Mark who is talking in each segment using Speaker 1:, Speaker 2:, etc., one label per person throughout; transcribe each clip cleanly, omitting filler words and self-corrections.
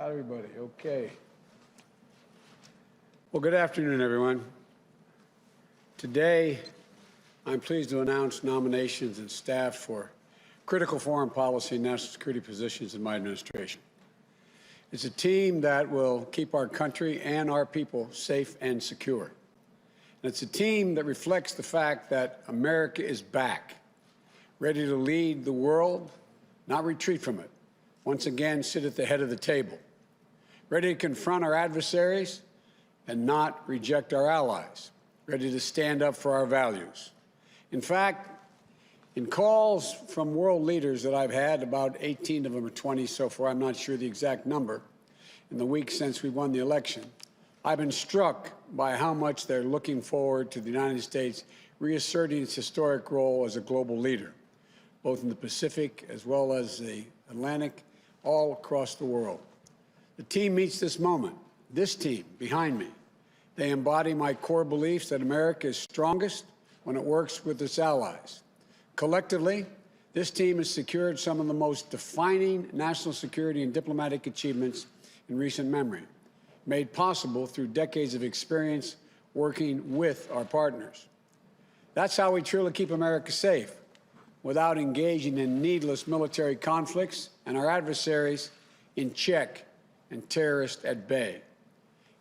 Speaker 1: Got everybody, okay. Well, good afternoon, everyone. Today, I'm pleased to announce nominations and staff for critical foreign policy and national security positions in my administration. It's a team that will keep our country and our people safe and secure. And it's a team that reflects the fact that America is back, ready to lead the world, not retreat from it, once again sit at the head of the table, ready to confront our adversaries and not reject our allies, ready to stand up for our values. In fact, in calls from world leaders that I've had, about 18 of them or 20 so far, I'm not sure the exact number, in the weeks since we won the election, I've been struck by how much they're looking forward to the United States reasserting its historic role as a global leader, both in the Pacific as well as the Atlantic, all across the world. The team meets this moment. This team behind me, they embody my core beliefs that America is strongest when it works with its allies. Collectively, this team has secured some of the most defining national security and diplomatic achievements in recent memory, made possible through decades of experience working with our partners. That's how we truly keep America safe, without engaging in needless military conflicts and our adversaries in check and terrorists at bay.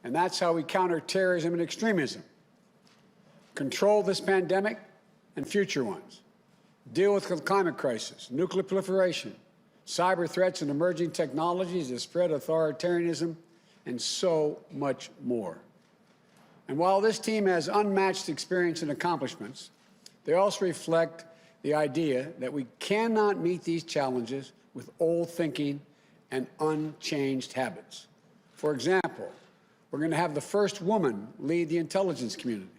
Speaker 1: And that's how we counter terrorism and extremism, control this pandemic and future ones, deal with the climate crisis, nuclear proliferation, cyber threats and emerging technologies that spread authoritarianism, and so much more. And while this team has unmatched experience and accomplishments, they also reflect the idea that we cannot meet these challenges with old thinking and unchanged habits. For example, we're going to have the first woman lead the intelligence community,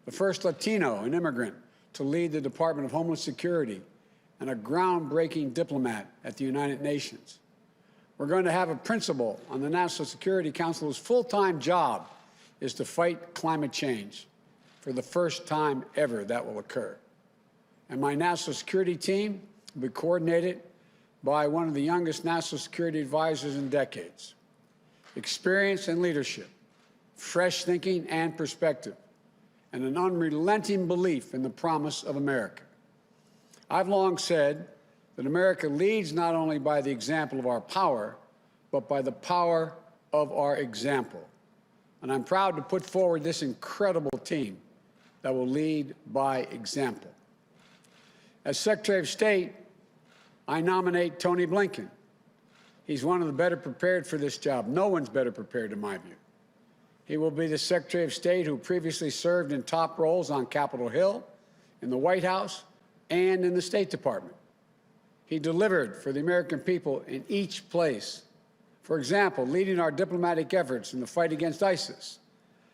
Speaker 1: the first Latino and immigrant to lead the Department of Homeland Security, and a groundbreaking diplomat at the United Nations. We're going to have a principal on the National Security Council whose full-time job is to fight climate change. For the first time ever, that will occur. And my national security team will be coordinated by one of the youngest national security advisors in decades. Experience and leadership, fresh thinking and perspective, and an unrelenting belief in the promise of America. I've long said that America leads not only by the example of our power, but by the power of our example. And I'm proud to put forward this incredible team that will lead by example. As Secretary of State, I nominate Tony Blinken. He's one of the better prepared for this job. No one's better prepared, in my view. He will be the Secretary of State who previously served in top roles on Capitol Hill, in the White House, and in the State Department. He delivered for the American people in each place. For example, leading our diplomatic efforts in the fight against ISIS,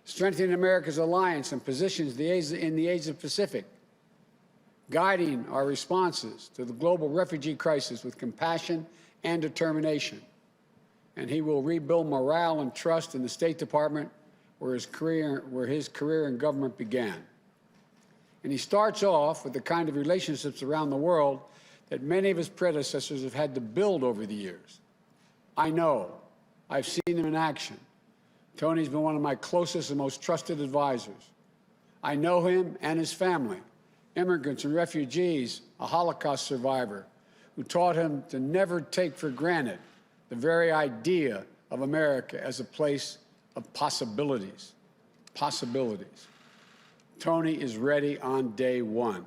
Speaker 1: strengthening America's alliance and positions in the Asia-Pacific, guiding our responses to the global refugee crisis with compassion and determination. And he will rebuild morale and trust in the State Department, where his career in government began. And he starts off with the kind of relationships around the world that many of his predecessors have had to build over the years. I know. I've seen him in action. Tony's been one of my closest and most trusted advisors. I know him and his family, immigrants and refugees, a Holocaust survivor, who taught him to never take for granted the very idea of America as a place of possibilities. Possibilities. Tony is ready on day one.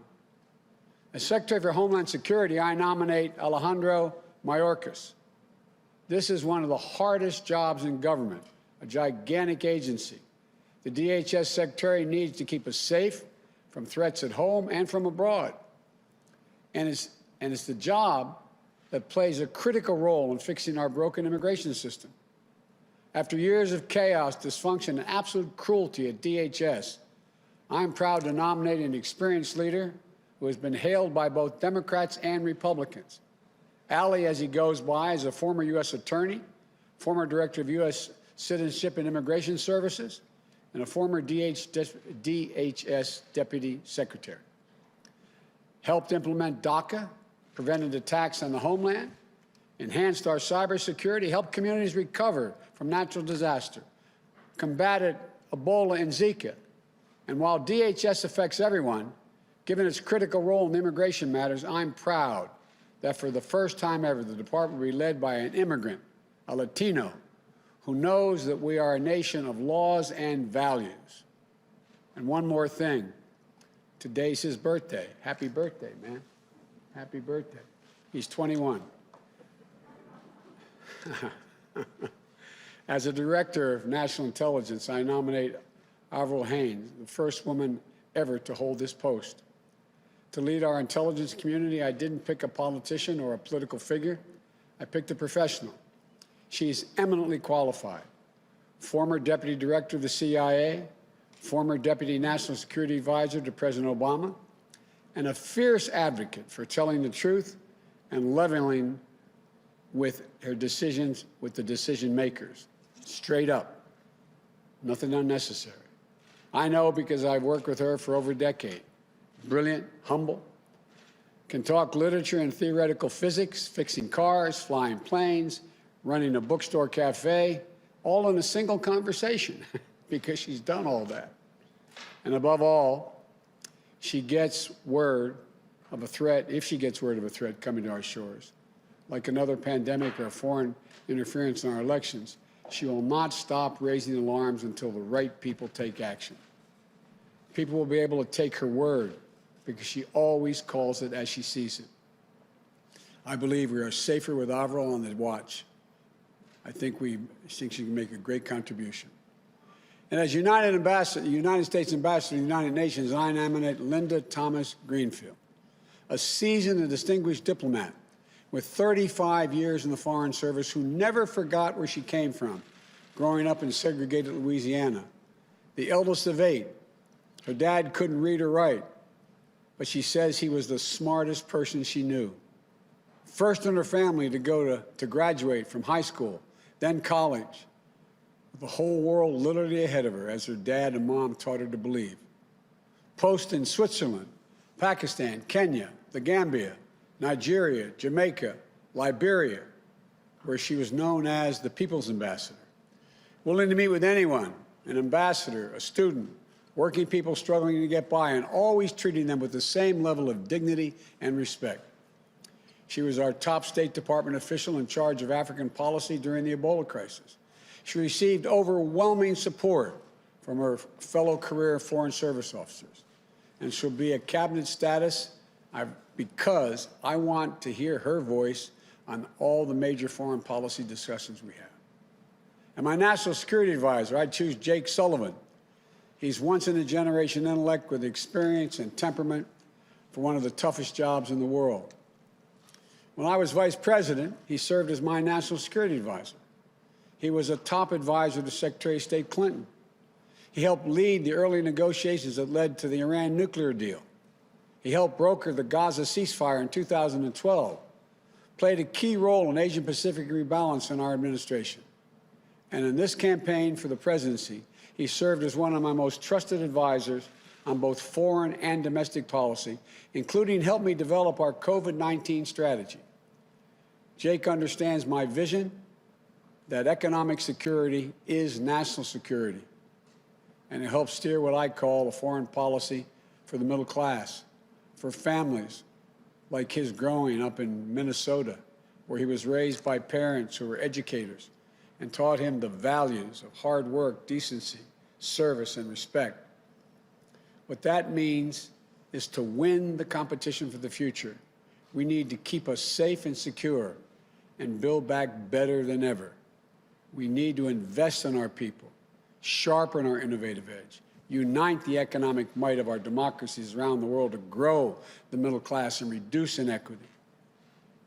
Speaker 1: As Secretary for Homeland Security, I nominate Alejandro Mayorkas. This is one of the hardest jobs in government, a gigantic agency. The DHS Secretary needs to keep us safe from threats at home and from abroad. And it's the job that plays a critical role in fixing our broken immigration system. After years of chaos, dysfunction, and absolute cruelty at DHS, I'm proud to nominate an experienced leader who has been hailed by both Democrats and Republicans. Ali, as he goes by, is a former U.S. attorney, former director of U.S. Citizenship and Immigration Services, and a former DHS deputy secretary. Helped implement DACA, prevented attacks on the homeland, enhanced our cybersecurity, helped communities recover from natural disaster, combated Ebola and Zika. And while DHS affects everyone, given its critical role in immigration matters, I'm proud that for the first time ever, the department will be led by an immigrant, a Latino, who knows that we are a nation of laws and values. And one more thing. Today's his birthday. Happy birthday, man. Happy birthday. He's 21. As a director of national intelligence, I nominate Avril Haines, the first woman ever to hold this post. To lead our intelligence community, I didn't pick a politician or a political figure. I picked a professional. She's eminently qualified. Former Deputy Director of the CIA, former Deputy National Security Advisor to President Obama, and a fierce advocate for telling the truth and leveling with her decisions with the decision makers. Straight up. Nothing unnecessary. I know because I've worked with her for over a decade. Brilliant, humble, can talk literature and theoretical physics, fixing cars, flying planes, running a bookstore cafe, all in a single conversation because she's done all that. And above all, she gets word of a threat, if she gets word of a threat coming to our shores, like another pandemic or foreign interference in our elections, she will not stop raising alarms until the right people take action. People will be able to take her word because she always calls it as she sees it. I believe we are safer with Avril on the watch. I think she can make a great contribution. And as United States Ambassador to the United Nations, I nominate Linda Thomas Greenfield, a seasoned and distinguished diplomat with 35 years in the Foreign Service who never forgot where she came from, growing up in segregated Louisiana. The eldest of 8, her dad couldn't read or write, but she says he was the smartest person she knew. First in her family to graduate from high school, then college, with the whole world literally ahead of her, as her dad and mom taught her to believe. Post in Switzerland, Pakistan, Kenya, the Gambia, Nigeria, Jamaica, Liberia, where she was known as the People's Ambassador. Willing to meet with anyone, an ambassador, a student, working people struggling to get by, and always treating them with the same level of dignity and respect. She was our top State Department official in charge of African policy during the Ebola crisis. She received overwhelming support from her fellow career Foreign Service officers, and she'll be a cabinet status because I want to hear her voice on all the major foreign policy discussions we have. And my national security advisor, I choose Jake Sullivan. He's once-in-a-generation intellect with experience and temperament for one of the toughest jobs in the world. When I was vice president, he served as my national security advisor. He was a top advisor to Secretary of State Clinton. He helped lead the early negotiations that led to the Iran nuclear deal. He helped broker the Gaza ceasefire in 2012, played a key role in Asian-Pacific rebalance in our administration. And in this campaign for the presidency, he served as one of my most trusted advisors on both foreign and domestic policy, including helping me develop our COVID-19 strategy. Jake understands my vision that economic security is national security, and it helps steer what I call a foreign policy for the middle class, for families like his growing up in Minnesota, where he was raised by parents who were educators and taught him the values of hard work, decency, service, and respect. What that means is to win the competition for the future, we need to keep us safe and secure and build back better than ever. We need to invest in our people, sharpen our innovative edge, unite the economic might of our democracies around the world to grow the middle class and reduce inequity,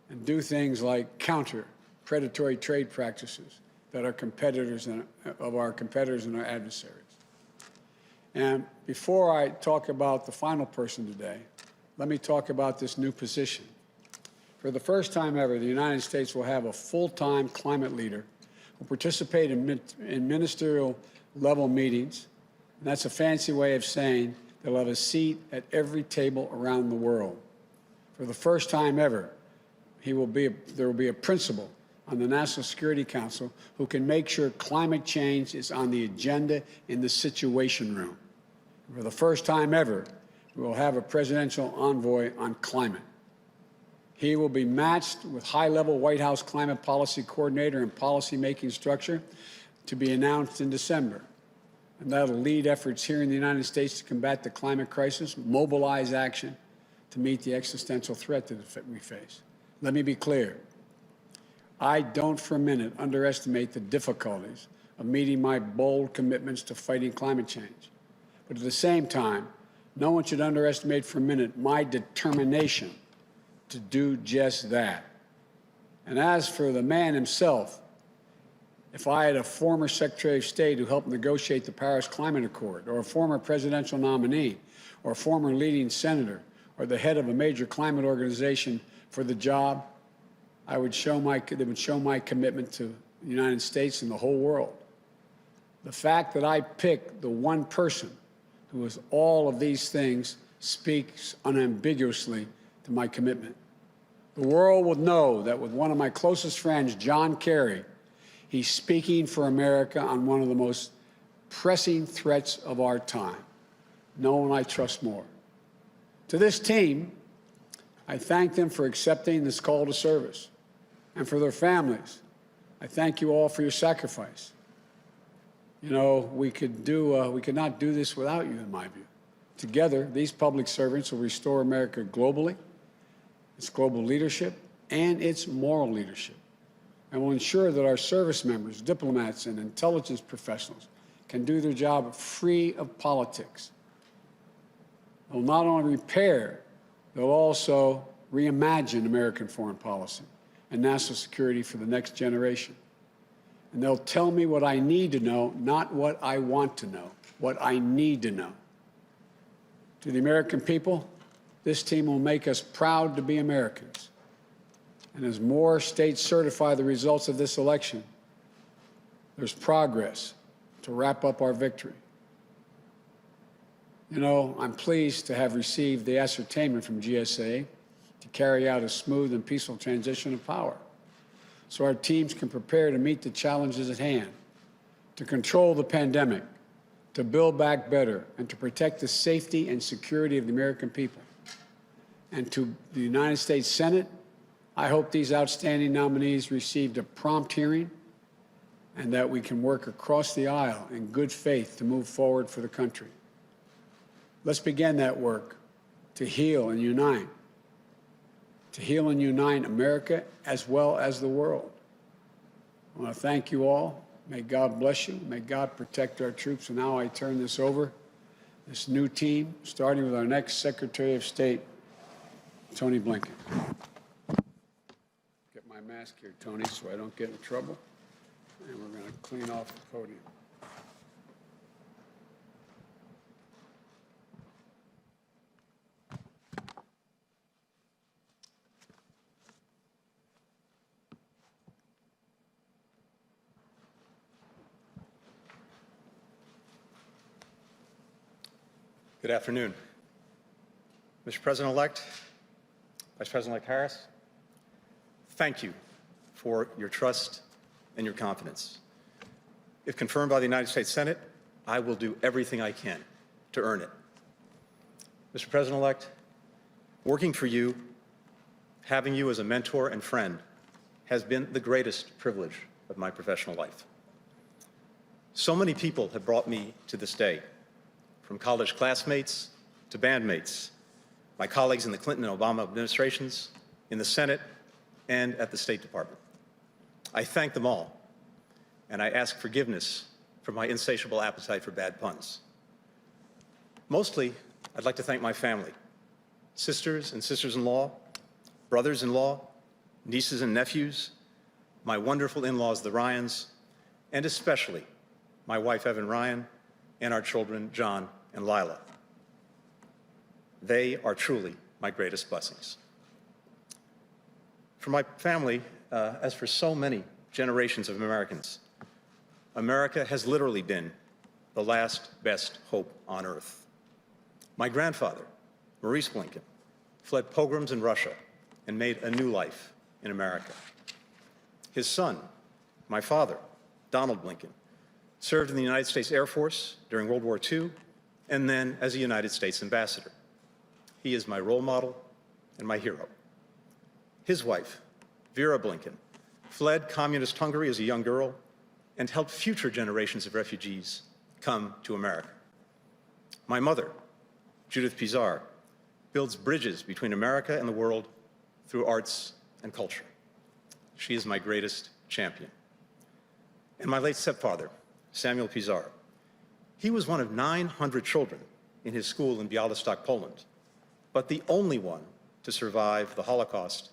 Speaker 1: and do things like counter predatory trade practices that our competitors and our adversaries. And before I talk about the final person today, let me talk about this new position. For the first time ever, the United States will have a full-time climate leader who will participate in ministerial level meetings. And that's a fancy way of saying they'll have a seat at every table around the world. For the first time ever, there will be a principal on the National Security Council who can make sure climate change is on the agenda in the Situation Room. For the first time ever, we will have a presidential envoy on climate. He will be matched with high-level White House climate policy coordinator and policy-making structure to be announced in December. And that'll lead efforts here in the United States to combat the climate crisis, mobilize action to meet the existential threat that we face. Let me be clear. I don't for a minute underestimate the difficulties of meeting my bold commitments to fighting climate change. But at the same time, no one should underestimate for a minute my determination to do just that. And as for the man himself, if I had a former Secretary of State who helped negotiate the Paris Climate Accord, or a former presidential nominee, or a former leading senator, or the head of a major climate organization for the job, they would show my commitment to the United States and the whole world. The fact that I picked the one person who is all of these things speaks unambiguously to my commitment. The world will know that with one of my closest friends, John Kerry, he's speaking for America on one of the most pressing threats of our time. No one I trust more. To this team, I thank them for accepting this call to service. And for their families, I thank you all for your sacrifice. You know, we could not do this without you, in my view. Together, these public servants will restore America globally, its global leadership, and its moral leadership, and will ensure that our service members, diplomats, and intelligence professionals can do their job free of politics. They'll not only repair, they'll also reimagine American foreign policy and national security for the next generation. And they'll tell me what I need to know, not what I want to know, what I need to know. To the American people, this team will make us proud to be Americans. And as more states certify the results of this election, there's progress to wrap up our victory. You know, I'm pleased to have received the ascertainment from GSA to carry out a smooth and peaceful transition of power, so our teams can prepare to meet the challenges at hand, to control the pandemic, to build back better, and to protect the safety and security of the American people. And to the United States Senate, I hope these outstanding nominees received a prompt hearing and that we can work across the aisle in good faith to move forward for the country. Let's begin that work to heal and unite America as well as the world. I want to thank you all. May God bless you. May God protect our troops. And now I turn this over, this new team, starting with our next Secretary of State, Tony Blinken. Get my mask here, Tony, so I don't get in trouble. And we're going to clean off the podium.
Speaker 2: Good afternoon. Mr. President-elect, Vice President-elect Harris, thank you for your trust and your confidence. If confirmed by the United States Senate, I will do everything I can to earn it. Mr. President-elect, working for you, having you as a mentor and friend, has been the greatest privilege of my professional life. So many people have brought me to this day, from college classmates to bandmates, my colleagues in the Clinton and Obama administrations, in the Senate, and at the State Department. I thank them all, and I ask forgiveness for my insatiable appetite for bad puns. Mostly, I'd like to thank my family, sisters and sisters-in-law, brothers-in-law, nieces and nephews, my wonderful in-laws, the Ryans, and especially my wife, Evan Ryan, and our children, John and Lila. They are truly my greatest blessings. For my family, as for so many generations of Americans, America has literally been the last best hope on earth. My grandfather, Maurice Blinken, fled pogroms in Russia and made a new life in America. His son, my father, Donald Blinken, served in the United States Air Force during World War II and then as a United States ambassador. He is my role model and my hero. His wife, Vera Blinken, fled communist Hungary as a young girl and helped future generations of refugees come to America. My mother, Judith Pizar, builds bridges between America and the world through arts and culture. She is my greatest champion. And my late stepfather, Samuel Pizar, he was one of 900 children in his school in Białystok, Poland, but the only one to survive the Holocaust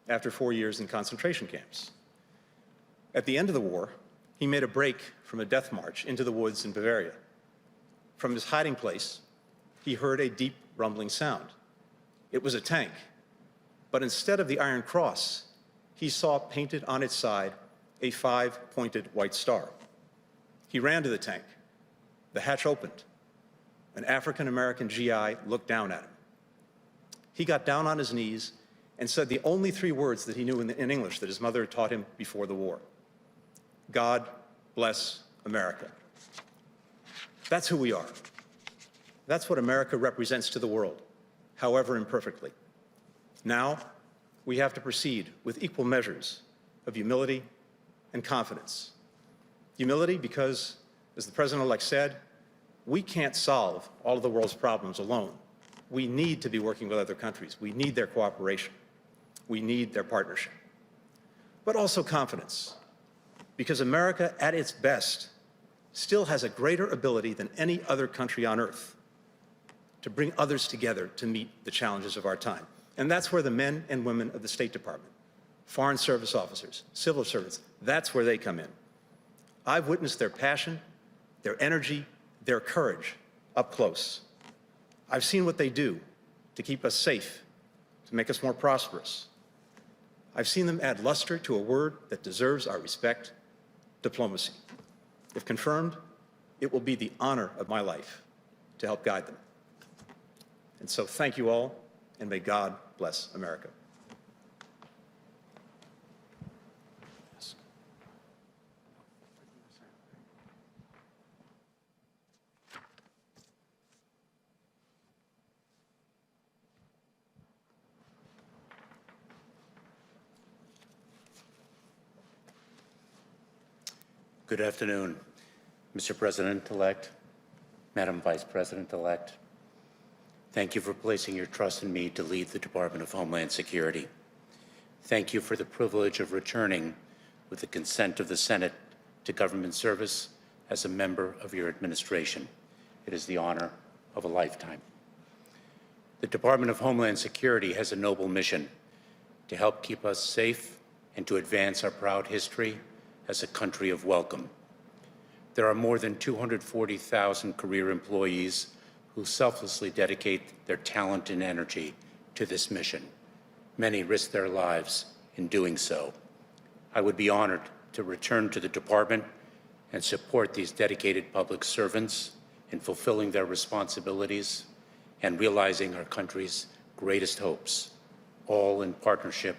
Speaker 2: after 4 years in concentration camps. At the end of the war, he made a break from a death march into the woods in Bavaria. From his hiding place, he heard a deep rumbling sound. It was a tank, but instead of the Iron Cross, he saw painted on its side a 5-pointed white star. He ran to the tank. The hatch opened. An African-American GI looked down at him. He got down on his knees and said the only 3 words that he knew in English that his mother had taught him before the war. God bless America. That's who we are. That's what America represents to the world, however imperfectly. Now, we have to proceed with equal measures of humility and confidence. Humility because, as the President-elect said, we can't solve all of the world's problems alone. We need to be working with other countries. We need their cooperation. We need their partnership. But also confidence, because America, at its best, still has a greater ability than any other country on earth to bring others together to meet the challenges of our time. And that's where the men and women of the State Department, Foreign Service officers, civil servants, that's where they come in. I've witnessed their passion, their energy, their courage up close. I've seen what they do to keep us safe, to make us more prosperous. I've seen them add luster to a word that deserves our respect, diplomacy. If confirmed, it will be the honor of my life to help guide them. And so thank you all, and may God bless America.
Speaker 3: Good afternoon, Mr. President-elect, Madam Vice President-elect. Thank you for placing your trust in me to lead the Department of Homeland Security. Thank you for the privilege of returning, with the consent of the Senate, to government service as a member of your administration. It is the honor of a lifetime. The Department of Homeland Security has a noble mission to help keep us safe and to advance our proud history as a country of welcome. There are more than 240,000 career employees who selflessly dedicate their talent and energy to this mission. Many risk their lives in doing so. I would be honored to return to the department and support these dedicated public servants in fulfilling their responsibilities and realizing our country's greatest hopes, all in partnership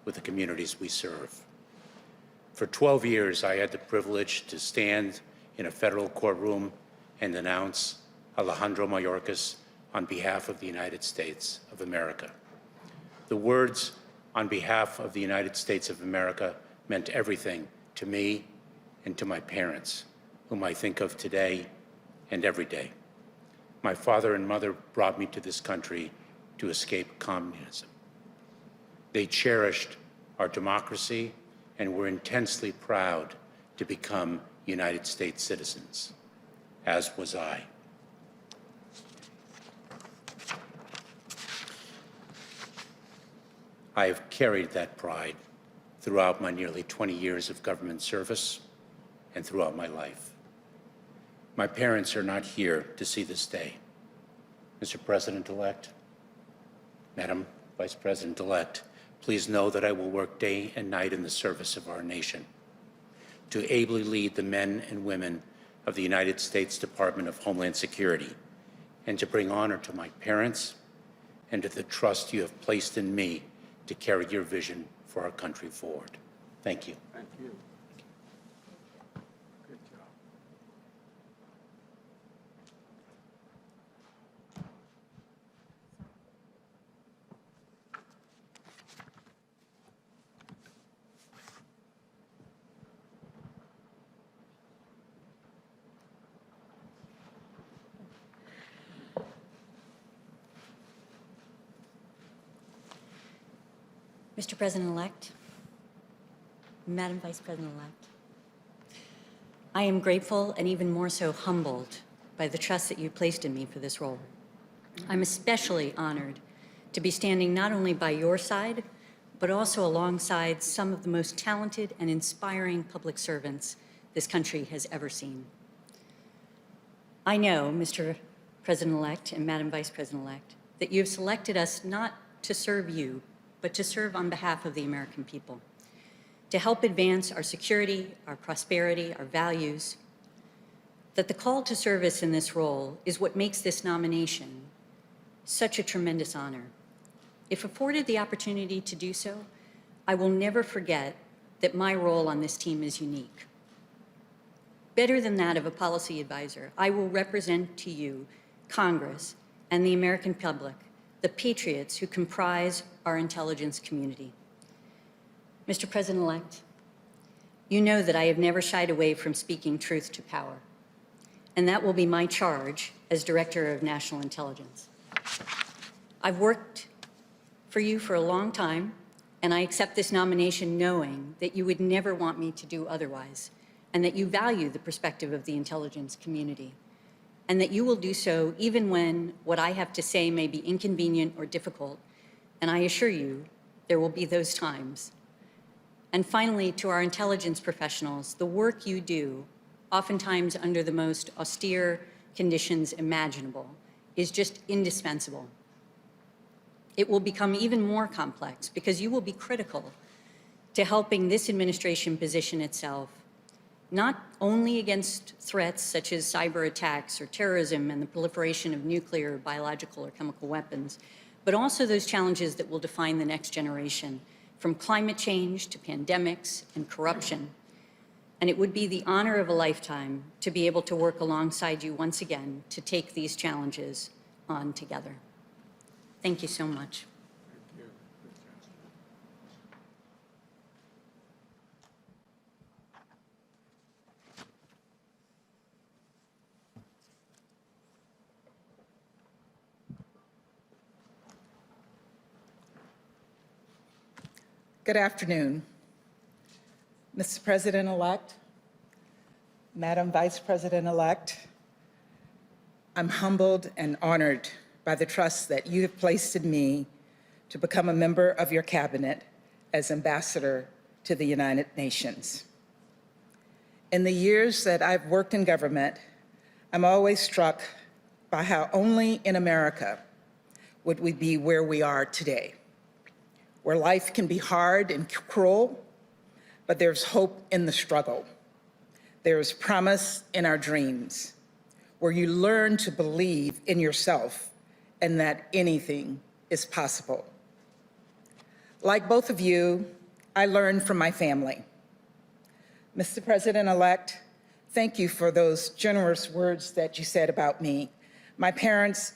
Speaker 3: with the communities we serve. For 12 years, I had the privilege to stand in a federal courtroom and announce Alejandro Mayorkas on behalf of the United States of America. The words, "on behalf of the United States of America," meant everything to me and to my parents, whom I think of today and every day. My father and mother brought me to this country to escape communism. They cherished our democracy and were intensely proud to become United States citizens, as was I. I have carried that pride throughout my nearly 20 years of government service and throughout my life. My parents are not here to see this day. Mr. President-elect, Madam Vice President-elect, please know that I will work day and night in the service of our nation to ably lead the men and women of the United States Department of Homeland Security and to bring honor to my parents and to the trust you have placed in me to carry your vision for our country forward. Thank you.
Speaker 1: Thank you. Good job.
Speaker 4: Mr. President-elect, Madam Vice President-elect, I am grateful and even more so humbled by the trust that you placed in me for this role. I'm especially honored to be standing not only by your side, but also alongside some of the most talented and inspiring public servants this country has ever seen. I know, Mr. President-elect and Madam Vice President-elect, that you have selected us not to serve you, but to serve on behalf of the American people, to help advance our security, our prosperity, our values, that the call to service in this role is what makes this nomination such a tremendous honor. If afforded the opportunity to do so, I will never forget that my role on this team is unique. Better than that of a policy advisor, I will represent to you, Congress, and the American public, the patriots who comprise our intelligence community. Mr. President-elect, you know that I have never shied away from speaking truth to power, and that will be my charge as Director of National Intelligence. I've worked for you for a long time, and I accept this nomination knowing that you would never want me to do otherwise, and that you value the perspective of the intelligence community, and that you will do so even when what I have to say may be inconvenient or difficult, and I assure you there will be those times. And finally, to our intelligence professionals, the work you do, oftentimes under the most austere conditions imaginable, is just indispensable. It will become even more complex because you will be critical to helping this administration position itself not only against threats such as cyber attacks or terrorism and the proliferation of nuclear, biological, or chemical weapons, but also those challenges that will define the next generation, from climate change to pandemics and corruption. And it would be the honor of a lifetime to be able to work alongside you once again to take these challenges on together. Thank you so much.
Speaker 1: Thank you.
Speaker 5: Good afternoon, Mr. President-elect, Madam Vice President-elect. I'm humbled and honored by the trust that you have placed in me to become a member of your cabinet as ambassador to the United Nations. In the years that I've worked in government, I'm always struck by how only in America would we be where we are today, where life can be hard and cruel, but there's hope in the struggle. There's promise in our dreams, where you learn to believe in yourself and that anything is possible. Like both of you, I learned from my family. Mr. President-elect, thank you for those generous words that you said about me. My parents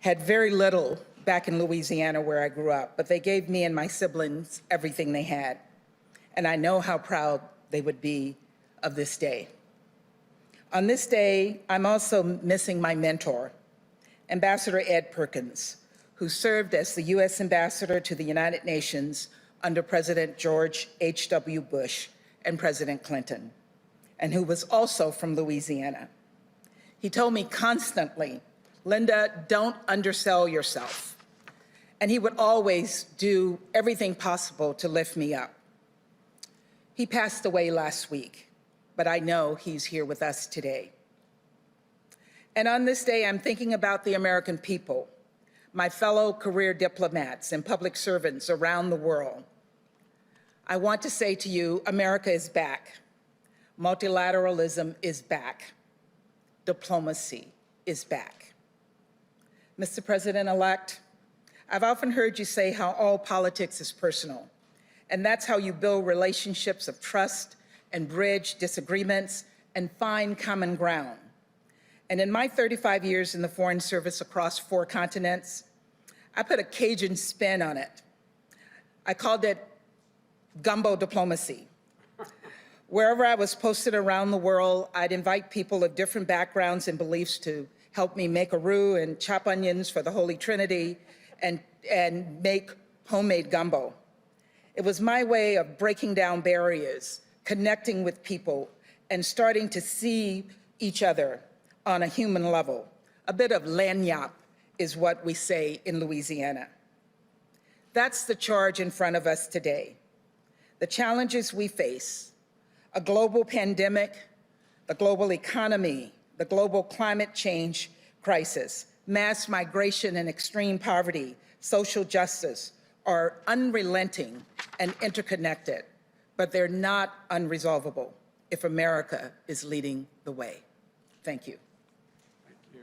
Speaker 5: had very little back in Louisiana where I grew up, but they gave me and my siblings everything they had. And I know how proud they would be of this day. On this day, I'm also missing my mentor, Ambassador Ed Perkins, who served as the U.S. Ambassador to the United Nations under President George H.W. Bush and President Clinton, and who was also from Louisiana. He told me constantly, Linda, don't undersell yourself. And he would always do everything possible to lift me up. He passed away last week, but I know he's here with us today. And on this day, I'm thinking about the American people, my fellow career diplomats and public servants around the world. I want to say to you, America is back. Multilateralism is back. Diplomacy is back. Mr. President-elect, I've often heard you say how all politics is personal, and that's how you build relationships of trust and bridge disagreements and find common ground. And in my 35 years in the Foreign Service across 4 continents, I put a Cajun spin on it. I called it gumbo diplomacy. Wherever I was posted around the world, I'd invite people of different backgrounds and beliefs to help me make a roux and chop onions for the Holy Trinity and make homemade gumbo. It was my way of breaking down barriers, connecting with people, and starting to see each other on a human level. A bit of lagniappe is what we say in Louisiana. That's the charge in front of us today. The challenges we face, a global pandemic, the global economy, the global climate change crisis, mass migration and extreme poverty, social justice, are unrelenting and interconnected, but they're not unresolvable if America is leading the way. Thank you.
Speaker 1: Thank you.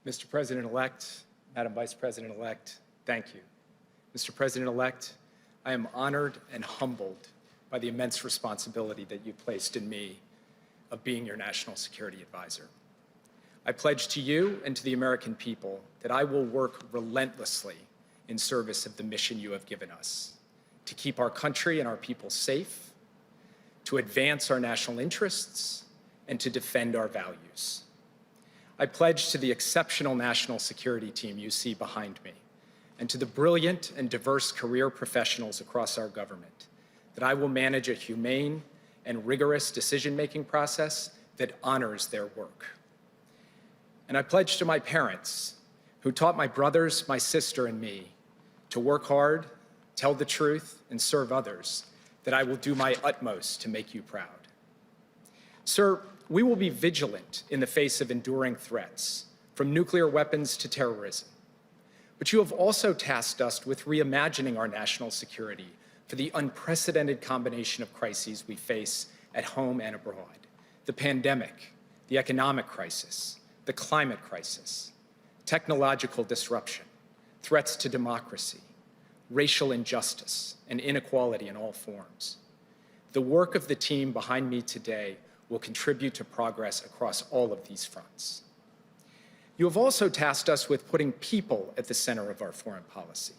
Speaker 2: Mr. President-elect, Madam Vice President-elect, thank you. Mr. President-elect, I am honored and humbled by the immense responsibility that you placed in me of being your national security advisor. I pledge to you and to the American people that I will work relentlessly in service of the mission you have given us, to keep our country and our people safe, to advance our national interests, and to defend our values. I pledge to the exceptional national security team you see behind me, and to the brilliant and diverse career professionals across our government, that I will manage a humane and rigorous decision-making process that honors their work. And I pledge to my parents, who taught my brothers, my sister, and me to work hard, tell the truth, and serve others, that I will do my utmost to make you proud. Sir, we will be vigilant in the face of enduring threats, from nuclear weapons to terrorism. But you have also tasked us with reimagining our national security for the unprecedented combination of crises we face at home and abroad: the pandemic, the economic crisis, the climate crisis, technological disruption, threats to democracy, racial injustice, and inequality in all forms. The work of the team behind me today will contribute to progress across all of these fronts. You have also tasked us with putting people at the center of our foreign policy.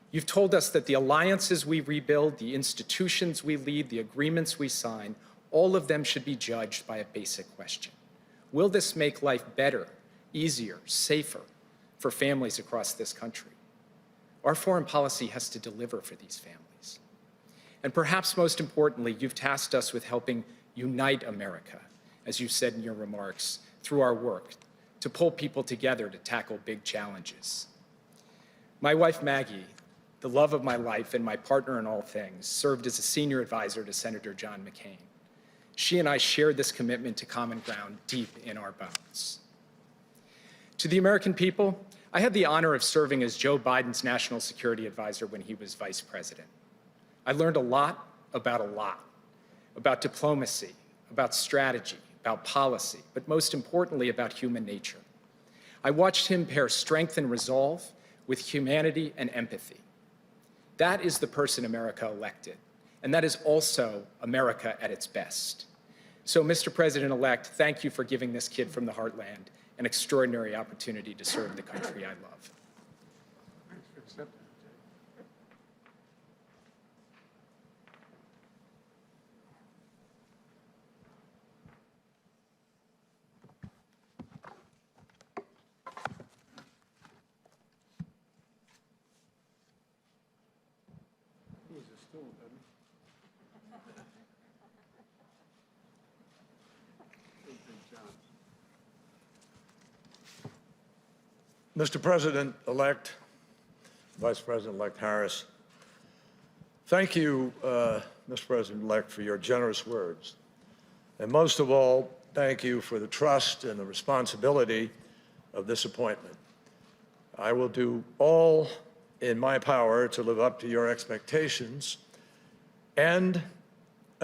Speaker 2: You've told us that the alliances we rebuild, the institutions we lead, the agreements we sign, all of them should be judged by a basic question: will this make life better, easier, safer for families across this country? Our foreign policy has to deliver for these families. And perhaps most importantly, you've tasked us with helping unite America, as you said in your remarks, through our work, to pull people together to tackle big challenges. My wife, Maggie, the love of my life and my partner in all things, served as a senior advisor to Senator John McCain. She and I shared this commitment to common ground deep in our bones. To the American people, I had the honor of serving as Joe Biden's national security advisor when he was vice president. I learned a lot, about diplomacy, about strategy, about policy, but most importantly, about human nature. I watched him pair strength and resolve with humanity and empathy. That is the person America elected, and that is also America at its best. So, Mr. President-elect, thank you for giving this kid from the heartland an extraordinary opportunity to serve the country I love.
Speaker 1: Thanks for accepting it, Jay. He needs a stool, doesn't he? Big John.
Speaker 6: Mr. President-elect, Vice President-elect Harris, thank you, Mr. President-elect, for your generous words. And most of all, thank you for the trust and the responsibility of this appointment. I will do all in my power to live up to your expectations and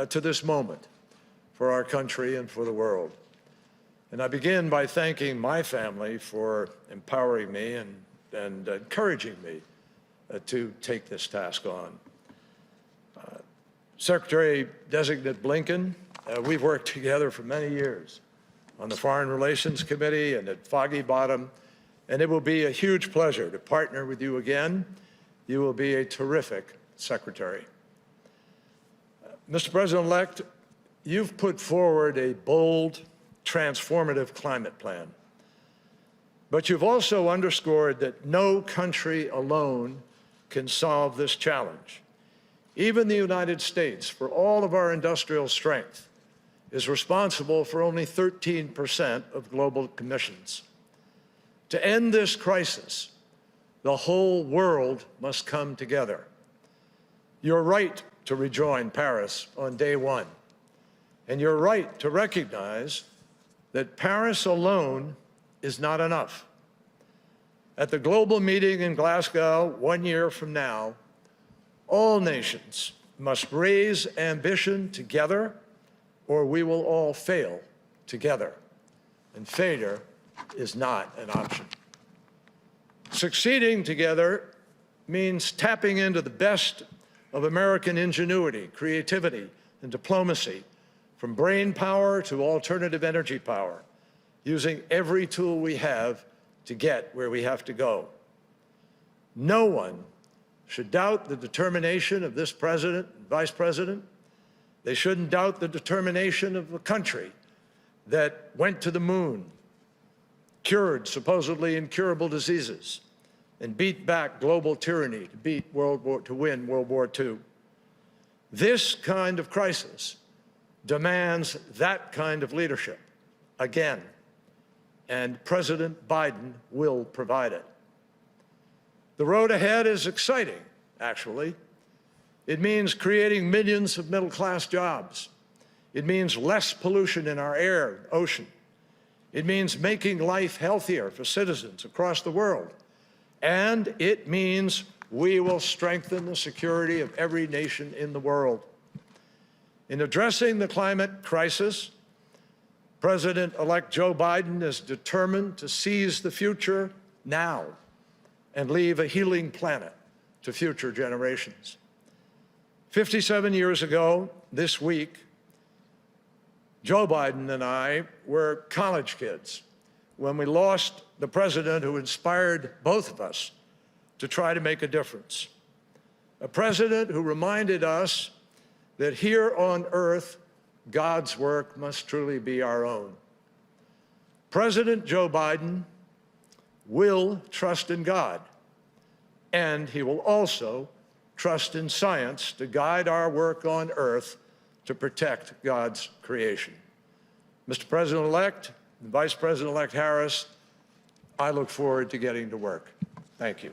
Speaker 6: to this moment for our country and for the world. And I begin by thanking my family for empowering me and encouraging me to take this task on. Secretary-designate Blinken, we've worked together for many years on the Foreign Relations Committee and at Foggy Bottom, and it will be a huge pleasure to partner with you again. You will be a terrific secretary. Mr. President-elect, you've put forward a bold, transformative climate plan. But you've also underscored that no country alone can solve this challenge. Even the United States, for all of our industrial strength, is responsible for only 13% of global emissions. To end this crisis, the whole world must come together. You're right to rejoin Paris on day one, and you're right to recognize that Paris alone is not enough. At the global meeting in Glasgow 1 year from now, all nations must raise ambition together, or we will all fail together. And failure is not an option. Succeeding together means tapping into the best of American ingenuity, creativity, and diplomacy, from brain power to alternative energy power, using every tool we have to get where we have to go. No one should doubt the determination of this president and vice president. They shouldn't doubt the determination of a country that went to the moon, cured supposedly incurable diseases, and beat back global tyranny to win World War II. This kind of crisis demands that kind of leadership again, and President Biden will provide it. The road ahead is exciting, actually. It means creating millions of middle-class jobs. It means less pollution in our air and ocean. It means making life healthier for citizens across the world. And it means we will strengthen the security of every nation in the world. In addressing the climate crisis, President-elect Joe Biden is determined to seize the future now and leave a healing planet to future generations. 57 years ago, this week, Joe Biden and I were college kids when we lost the president who inspired both of us to try to make a difference. A president who reminded us that here on earth, God's work must truly be our own. President Joe Biden will trust in God, and he will also trust in science to guide our work on earth to protect God's creation. Mr. President-elect and Vice President-elect Harris, I look forward to getting to work. Thank you.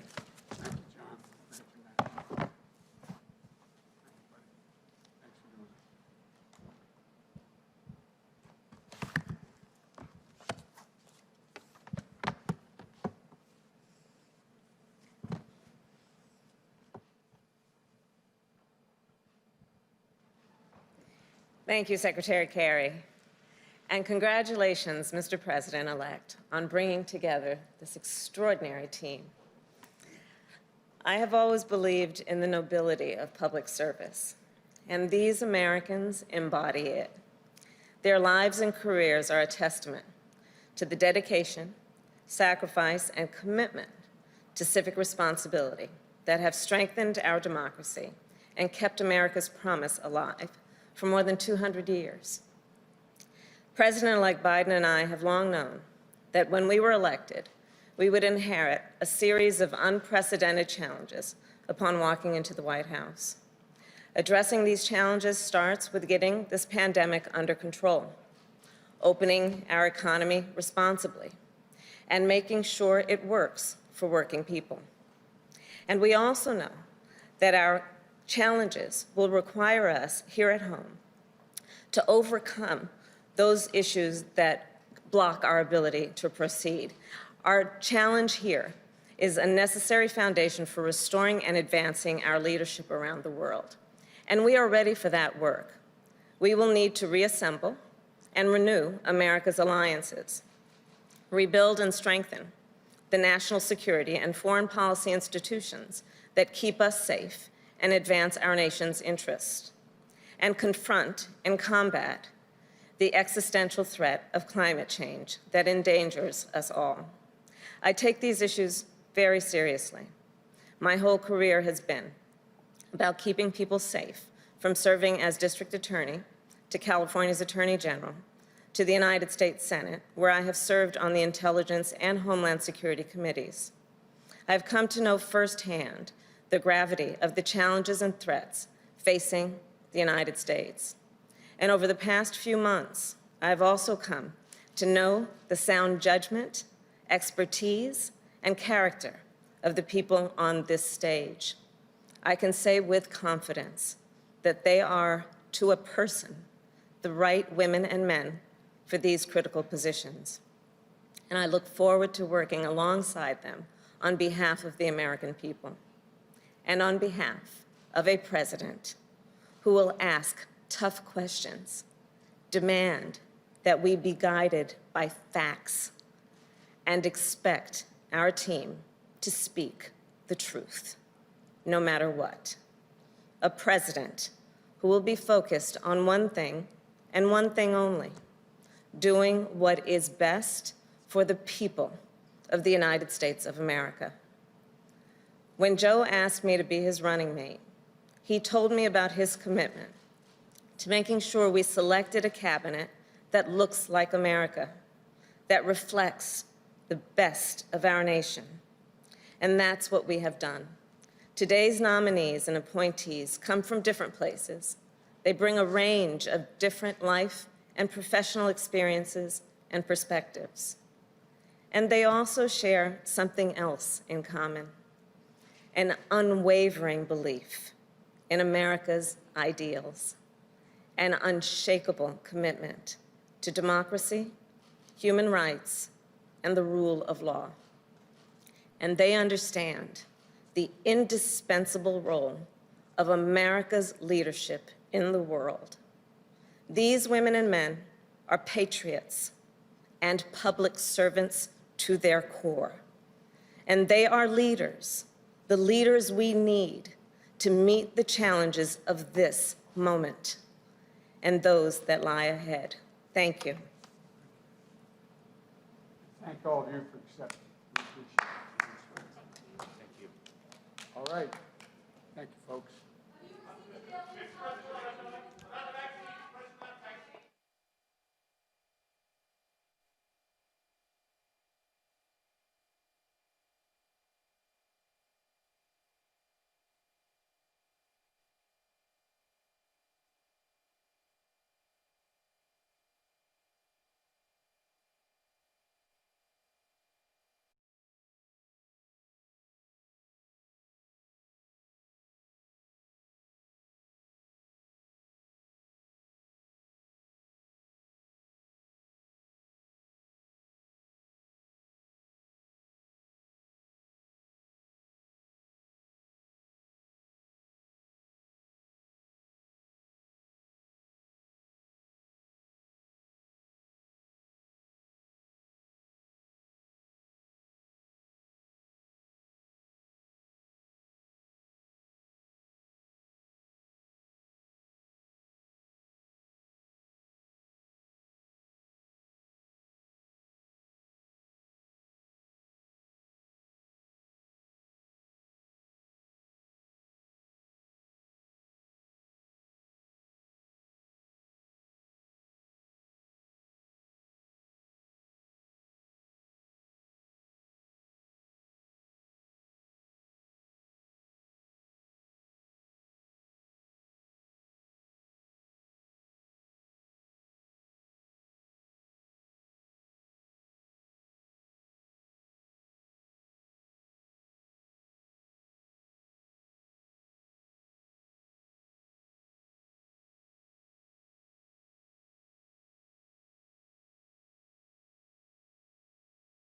Speaker 7: Thank you, Secretary Kerry. And congratulations, Mr. President-elect, on bringing together this extraordinary team. I have always believed in the nobility of public service, and these Americans embody it. Their lives and careers are a testament to the dedication, sacrifice, and commitment to civic responsibility that have strengthened our democracy and kept America's promise alive for more than 200 years. President-elect Biden and I have long known that when we were elected, we would inherit a series of unprecedented challenges upon walking into the White House. Addressing these challenges starts with getting this pandemic under control, opening our economy responsibly, and making sure it works for working people. And we also know that our challenges will require us here at home to overcome those issues that block our ability to proceed. Our challenge here is a necessary foundation for restoring and advancing our leadership around the world. And we are ready for that work. We will need to reassemble and renew America's alliances, rebuild and strengthen the national security and foreign policy institutions that keep us safe and advance our nation's interests, and confront and combat the existential threat of climate change that endangers us all. I take these issues very seriously. My whole career has been about keeping people safe, from serving as district attorney to California's attorney general to the United States Senate, where I have served on the Intelligence and Homeland Security committees. I have come to know firsthand the gravity of the challenges and threats facing the United States. And over the past few months, I have also come to know the sound judgment, expertise, and character of the people on this stage. I can say with confidence that they are, to a person, the right women and men for these critical positions. And I look forward to working alongside them on behalf of the American people and on behalf of a president who will ask tough questions, demand that we be guided by facts, and expect our team to speak the truth, no matter what. A president who will be focused on one thing and one thing only: doing what is best for the people of the United States of America. When Joe asked me to be his running mate, he told me about his commitment to making sure we selected a cabinet that looks like America, that reflects the best of our nation. And that's what we have done. Today's nominees and appointees come from different places. They bring a range of different life and professional experiences and perspectives. And they also share something else in common: an unwavering belief in America's ideals, an unshakable commitment to democracy, human rights, and the rule of law. And they understand the indispensable role of America's leadership in the world. These women and men are patriots and public servants to their core. And they are leaders, the leaders we need to meet the challenges of this moment and those that lie ahead. Thank you.
Speaker 1: Thank all of you for accepting. We appreciate it. Thank you. All right. Thank you, folks.